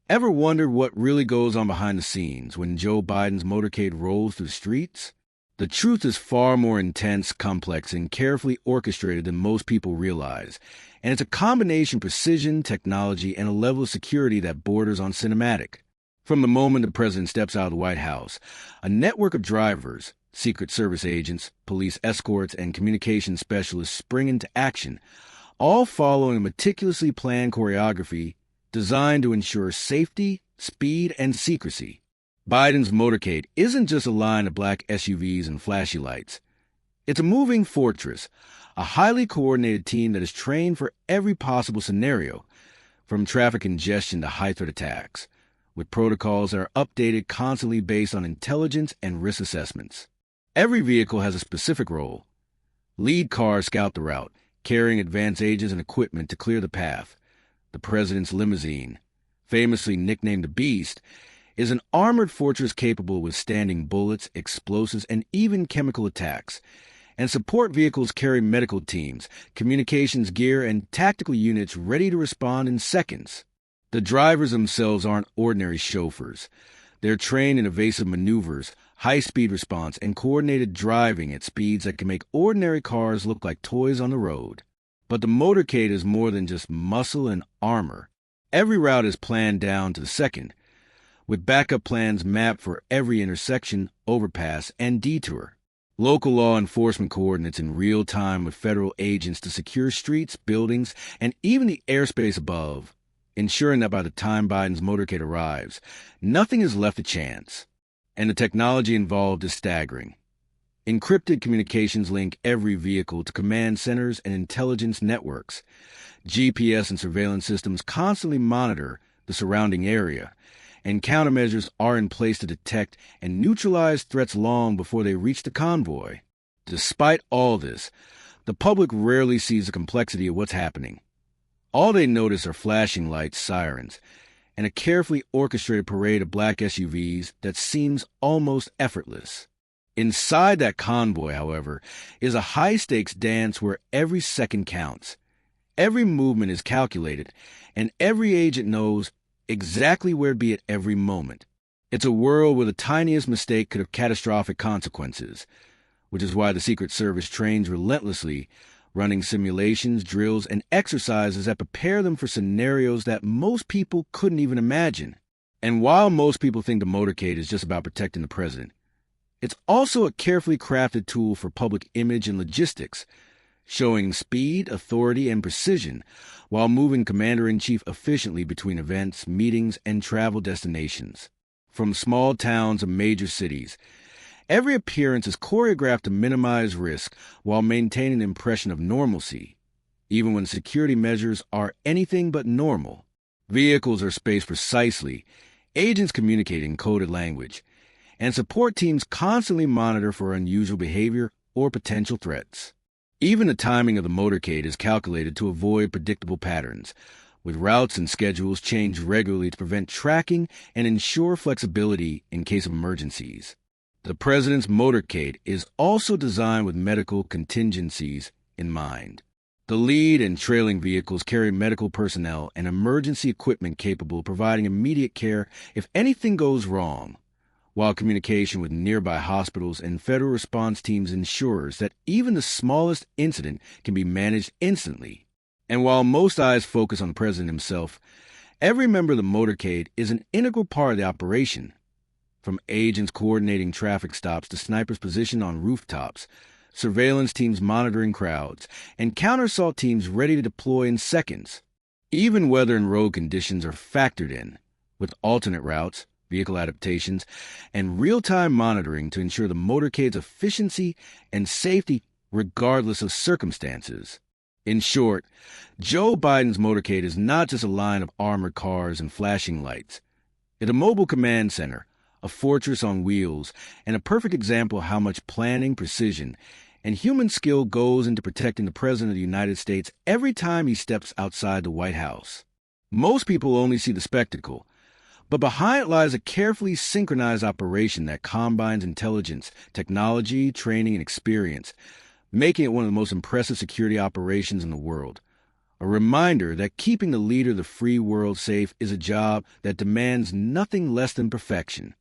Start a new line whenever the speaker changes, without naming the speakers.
Ever wondered what really goes on behind the scenes when Joe Biden's motorcade rolls through the streets? The truth is far more intense, complex, and carefully orchestrated than most people realize, and it's a combination of precision, technology, and a level of security that borders on cinematic. From the moment the president steps out of the White House, a network of drivers, Secret Service agents, police escorts, and communications specialists spring into action, all following a meticulously planned choreography designed to ensure safety, speed, and secrecy. Biden's motorcade isn't just a line of black SUVs and flashy lights. It's a moving fortress, a highly coordinated team that is trained for every possible scenario, from traffic congestion to high-threat attacks, with protocols that are updated constantly based on intelligence and risk assessments. Every vehicle has a specific role. Lead cars scout the route, carrying advanced agents and equipment to clear the path. The president's limousine, famously nicknamed the Beast, is an armored fortress capable of withstanding bullets, explosives, and even chemical attacks. And support vehicles carry medical teams, communications gear, and tactical units ready to respond in seconds. The drivers themselves aren't ordinary chauffeurs. They're trained in evasive maneuvers, high-speed response, and coordinated driving at speeds that can make ordinary cars look like toys on the road. But the motorcade is more than just muscle and armor. Every route is planned down to the second, with backup plans mapped for every intersection, overpass, and detour. Local law enforcement coordinates in real time with federal agents to secure streets, buildings, and even the airspace above, ensuring that by the time Biden's motorcade arrives, nothing is left to chance. And the technology involved is staggering. Encrypted communications link every vehicle to command centers and intelligence networks. GPS and surveillance systems constantly monitor the surrounding area, and countermeasures are in place to detect and neutralize threats long before they reach the convoy. Despite all this, the public rarely sees the complexity of what's happening. All they notice are flashing lights, sirens, and a carefully orchestrated parade of black SUVs that seems almost effortless. Inside that convoy, however, is a high-stakes dance where every second counts. Every movement is calculated, and every agent knows exactly where to be at every moment. It's a world where the tiniest mistake could have catastrophic consequences, which is why the Secret Service trains relentlessly, running simulations, drills, and exercises that prepare them for scenarios that most people couldn't even imagine. And while most people think the motorcade is just about protecting the president, it's also a carefully crafted tool for public image and logistics, showing speed, authority, and precision while moving Commander-in-Chief efficiently between events, meetings, and travel destinations. From small towns to major cities, every appearance is choreographed to minimize risk while maintaining an impression of normalcy, even when security measures are anything but normal. Vehicles are spaced precisely, agents communicate in coded language, and support teams constantly monitor for unusual behavior or potential threats. Even the timing of the motorcade is calculated to avoid predictable patterns, with routes and schedules changed regularly to prevent tracking and ensure flexibility in case of emergencies. The president's motorcade is also designed with medical contingencies in mind. The lead and trailing vehicles carry medical personnel and emergency equipment capable of providing immediate care if anything goes wrong, while communication with nearby hospitals and federal response teams ensures that even the smallest incident can be managed instantly. And while most eyes focus on the president himself, every member of the motorcade is an integral part of the operation. From agents coordinating traffic stops to snipers positioned on rooftops, surveillance teams monitoring crowds, and counter-assault teams ready to deploy in seconds. Even weather and road conditions are factored in, with alternate routes, vehicle adaptations, and real-time monitoring to ensure the motorcade's efficiency and safety regardless of circumstances. In short, Joe Biden's motorcade is not just a line of armored cars and flashing lights. It's a mobile command center, a fortress on wheels, and a perfect example of how much planning, precision, and human skill goes into protecting the President of the United States every time he steps outside the White House. Most people only see the spectacle, but behind it lies a carefully synchronized operation that combines intelligence, technology, training, and experience, making it one of the most impressive security operations in the world, A reminder that keeping the leader of the free world safe is a job that demands nothing less than perfection.